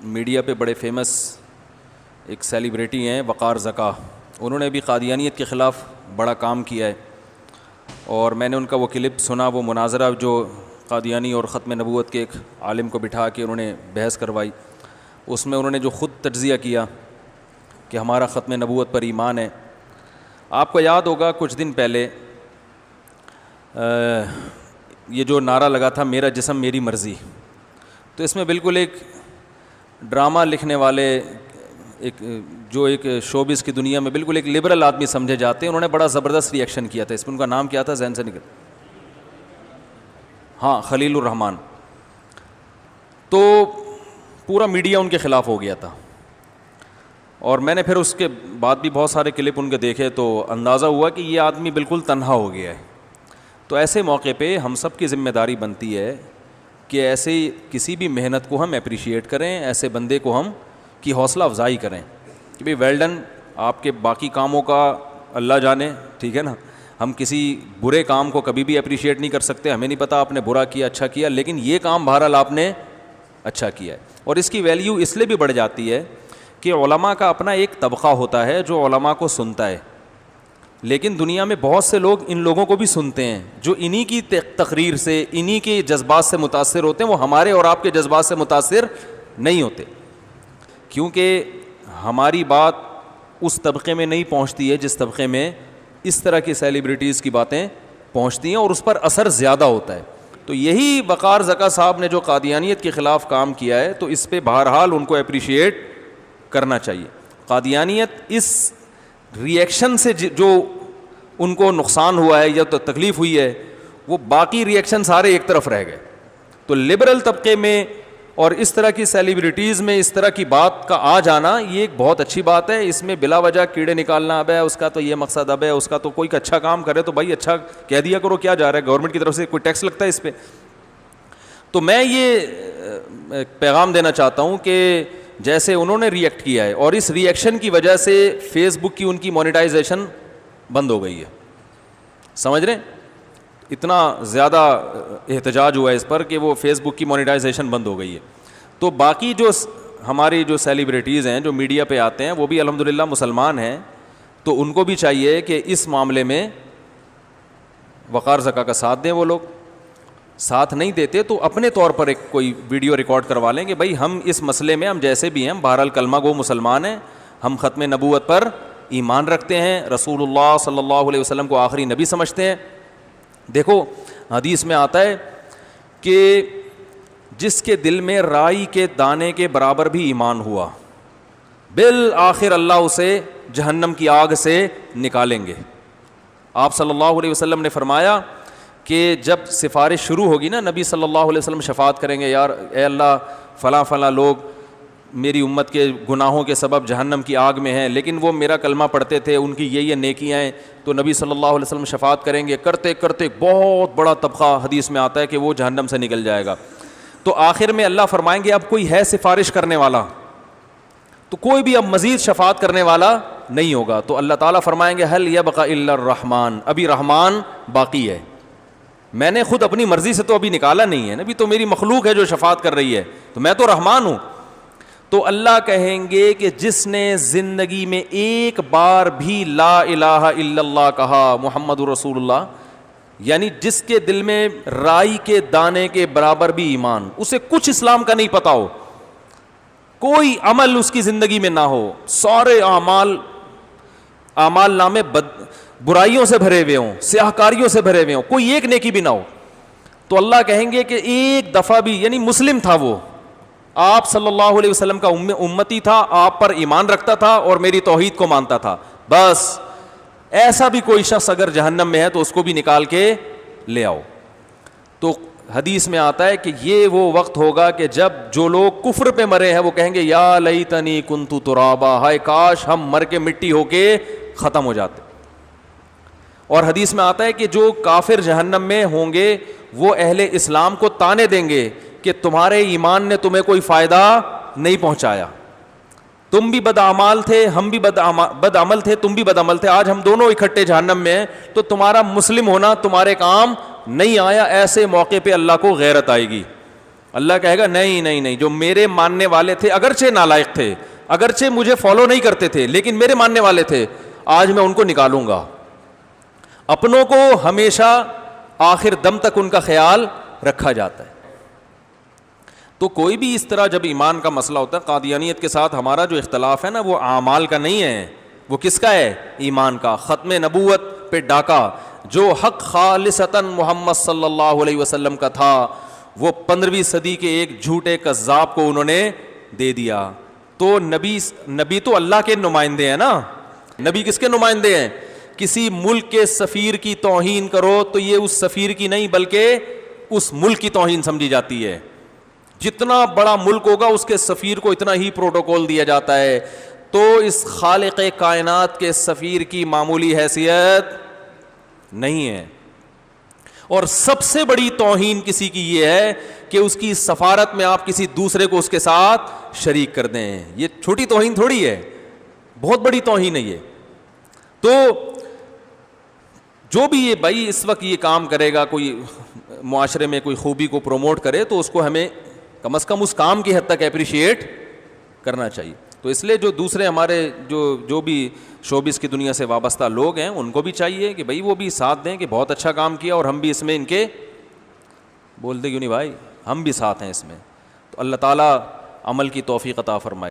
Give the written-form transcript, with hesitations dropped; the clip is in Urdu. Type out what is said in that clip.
میڈیا پہ بڑے فیمس ایک سیلیبریٹی ہیں وقار زکا. انہوں نے بھی قادیانیت کے خلاف بڑا کام کیا ہے, اور میں نے ان کا وہ کلپ سنا, وہ مناظرہ جو قادیانی اور ختم نبوت کے ایک عالم کو بٹھا کے انہوں نے بحث کروائی. اس میں انہوں نے جو خود تجزیہ کیا کہ ہمارا ختم نبوت پر ایمان ہے. آپ کو یاد ہوگا کچھ دن پہلے یہ جو نعرہ لگا تھا میرا جسم میری مرضی, تو اس میں بالکل ایک ڈرامہ لکھنے والے ایک شوبز کی دنیا میں بالکل ایک لبرل آدمی سمجھے جاتے ہیں, انہوں نے بڑا زبردست ری ایکشن کیا تھا. اس میں ان کا نام کیا تھا, ذہن سے نکل, ہاں خلیل الرحمان. تو پورا میڈیا ان کے خلاف ہو گیا تھا, اور میں نے پھر اس کے بعد بھی بہت سارے کلپ ان کے دیکھے تو اندازہ ہوا کہ یہ آدمی بالکل تنہا ہو گیا ہے. تو ایسے موقع پہ ہم سب کی ذمہ داری بنتی ہے کہ ایسے کسی بھی محنت کو ہم اپریشیٹ کریں, ایسے بندے کو ہم کی حوصلہ افزائی کریں کہ بھئی ویل ڈن, آپ کے باقی کاموں کا اللہ جانے, ٹھیک ہے نا. ہم کسی برے کام کو کبھی بھی اپریشیٹ نہیں کر سکتے, ہمیں نہیں پتہ آپ نے برا کیا اچھا کیا, لیکن یہ کام بہرحال آپ نے اچھا کیا ہے. اور اس کی ویلیو اس لیے بھی بڑھ جاتی ہے کہ علماء کا اپنا ایک طبقہ ہوتا ہے جو علماء کو سنتا ہے, لیکن دنیا میں بہت سے لوگ ان لوگوں کو بھی سنتے ہیں جو انہی کی تقریر سے, انہی کے جذبات سے متاثر ہوتے ہیں. وہ ہمارے اور آپ کے جذبات سے متاثر نہیں ہوتے, کیونکہ ہماری بات اس طبقے میں نہیں پہنچتی ہے جس طبقے میں اس طرح کی سیلیبریٹیز کی باتیں پہنچتی ہیں, اور اس پر اثر زیادہ ہوتا ہے. تو یہی وقار زکا صاحب نے جو قادیانیت کے خلاف کام کیا ہے, تو اس پہ بہرحال ان کو اپریشیٹ کرنا چاہیے. قادیانیت اس ری ایکشن سے جو ان کو نقصان ہوا ہے یا تو تکلیف ہوئی ہے, وہ باقی ری ایکشن سارے ایک طرف رہ گئے. تو لبرل طبقے میں اور اس طرح کی سیلیبریٹیز میں اس طرح کی بات کا آ جانا یہ ایک بہت اچھی بات ہے. اس میں بلا وجہ کیڑے نکالنا, اب ہے اس کا تو یہ مقصد, اب ہے اس کا تو کوئی اچھا کام کرے تو بھائی اچھا کہہ دیا کرو, کیا جا رہا ہے, گورنمنٹ کی طرف سے کوئی ٹیکس لگتا ہے اس پہ. تو میں یہ پیغام دینا چاہتا ہوں کہ جیسے انہوں نے ری ایکٹ کیا ہے, اور اس ری ایکشن کی وجہ سے فیس بک کی ان کی مونیٹائزیشن بند ہو گئی ہے, سمجھ رہے ہیں, اتنا زیادہ احتجاج ہوا ہے اس پر کہ وہ فیس بک کی مونیٹائزیشن بند ہو گئی ہے. تو باقی جو ہماری جو سیلیبریٹیز ہیں جو میڈیا پہ آتے ہیں وہ بھی الحمدللہ مسلمان ہیں, تو ان کو بھی چاہیے کہ اس معاملے میں وقار زکا کا ساتھ دیں. وہ لوگ ساتھ نہیں دیتے تو اپنے طور پر ایک کوئی ویڈیو ریکارڈ کروا لیں کہ بھائی ہم اس مسئلے میں ہم جیسے بھی ہیں بہرحال کلمہ گو مسلمان ہیں, ہم ختم نبوت پر ایمان رکھتے ہیں, رسول اللہ صلی اللہ علیہ وسلم کو آخری نبی سمجھتے ہیں. دیکھو حدیث میں آتا ہے کہ جس کے دل میں رائی کے دانے کے برابر بھی ایمان ہوا, بالآخر اللہ اسے جہنم کی آگ سے نکالیں گے. آپ صلی اللہ علیہ وسلم نے فرمایا کہ جب سفارش شروع ہوگی نا, نبی صلی اللہ علیہ وسلم شفاعت کریں گے, یار اے اللہ فلاں فلاں لوگ میری امت کے گناہوں کے سبب جہنم کی آگ میں ہیں, لیکن وہ میرا کلمہ پڑھتے تھے, ان کی یہ نیکیاں ہیں. تو نبی صلی اللہ علیہ وسلم شفاعت کریں گے, کرتے کرتے بہت بڑا طبقہ حدیث میں آتا ہے کہ وہ جہنم سے نکل جائے گا. تو آخر میں اللہ فرمائیں گے اب کوئی ہے سفارش کرنے والا, تو کوئی بھی اب مزید شفاعت کرنے والا نہیں ہوگا. تو اللہ تعالیٰ فرمائیں گے هل يبقى الا الرحمن, ابھی رحمان باقی ہے, میں نے خود اپنی مرضی سے تو ابھی نکالا نہیں ہے, ابھی تو میری مخلوق ہے جو شفاعت کر رہی ہے, تو میں تو رحمان ہوں. تو اللہ کہیں گے کہ جس نے زندگی میں ایک بار بھی لا الہ الا اللہ کہا, محمد رسول اللہ, یعنی جس کے دل میں رائی کے دانے کے برابر بھی ایمان, اسے کچھ اسلام کا نہیں پتا ہو, کوئی عمل اس کی زندگی میں نہ ہو, سارے اعمال نامے برائیوں سے بھرے ہوئے ہوں, سیاہکاریوں سے بھرے ہوئے ہوں, کوئی ایک نیکی بھی نہ ہو, تو اللہ کہیں گے کہ ایک دفعہ بھی, یعنی مسلم تھا وہ, آپ صلی اللہ علیہ وسلم کا امتی تھا, آپ پر ایمان رکھتا تھا اور میری توحید کو مانتا تھا, بس ایسا بھی کوئی شخص اگر جہنم میں ہے تو اس کو بھی نکال کے لے آؤ. تو حدیث میں آتا ہے کہ یہ وہ وقت ہوگا کہ جب جو لوگ کفر پہ مرے ہیں وہ کہیں گے یا لیتنی کنت ترابا, ہائے کاش ہم مر کے مٹی ہو کے ختم ہو جاتے. اور حدیث میں آتا ہے کہ جو کافر جہنم میں ہوں گے وہ اہل اسلام کو تانے دیں گے کہ تمہارے ایمان نے تمہیں کوئی فائدہ نہیں پہنچایا, تم بھی بدعمال تھے, ہم بھی بدعمل تھے, تم بھی بدعمل تھے, آج ہم دونوں اکٹھے جہنم میں ہیں, تو تمہارا مسلم ہونا تمہارے کام نہیں آیا. ایسے موقع پہ اللہ کو غیرت آئے گی اللہ کہے گا نہیں نہیں نہیں, جو میرے ماننے والے تھے اگرچہ نالائق تھے, اگرچہ مجھے فالو نہیں کرتے تھے, لیکن میرے ماننے والے تھے, آج میں ان کو نکالوں گا. اپنوں کو ہمیشہ آخر دم تک ان کا خیال رکھا جاتا ہے. تو کوئی بھی اس طرح جب ایمان کا مسئلہ ہوتا ہے, قادیانیت کے ساتھ ہمارا جو اختلاف ہے نا وہ اعمال کا نہیں ہے, وہ کس کا ہے؟ ایمان کا. ختم نبوت پہ ڈاکہ جو حق خالصتاً محمد صلی اللہ علیہ وسلم کا تھا وہ 15ویں صدی کے ایک جھوٹے کذاب کو انہوں نے دے دیا. تو نبی تو اللہ کے نمائندے ہیں نا. نبی کس کے نمائندے ہیں؟ کسی ملک کے سفیر کی توہین کرو تو یہ اس سفیر کی نہیں بلکہ اس ملک کی توہین سمجھی جاتی ہے. جتنا بڑا ملک ہوگا اس کے سفیر کو اتنا ہی پروٹوکول دیا جاتا ہے. تو اس خالق کائنات کے سفیر کی معمولی حیثیت نہیں ہے. اور سب سے بڑی توہین کسی کی یہ ہے کہ اس کی سفارت میں آپ کسی دوسرے کو اس کے ساتھ شریک کر دیں. یہ چھوٹی توہین تھوڑی ہے, بہت بڑی توہین ہے یہ. تو جو بھی یہ بھائی اس وقت یہ کام کرے گا, کوئی معاشرے میں کوئی خوبی کو پروموٹ کرے, تو اس کو ہمیں کم از کم اس کام کی حد تک اپریشیٹ کرنا چاہیے. تو اس لیے جو دوسرے ہمارے جو بھی شوبز کی دنیا سے وابستہ لوگ ہیں ان کو بھی چاہیے کہ بھائی وہ بھی ساتھ دیں کہ بہت اچھا کام کیا, اور ہم بھی اس میں ان کے بول دے کیوں نہیں بھائی, ہم بھی ساتھ ہیں اس میں. تو اللہ تعالیٰ عمل کی توفیق عطا فرمائے.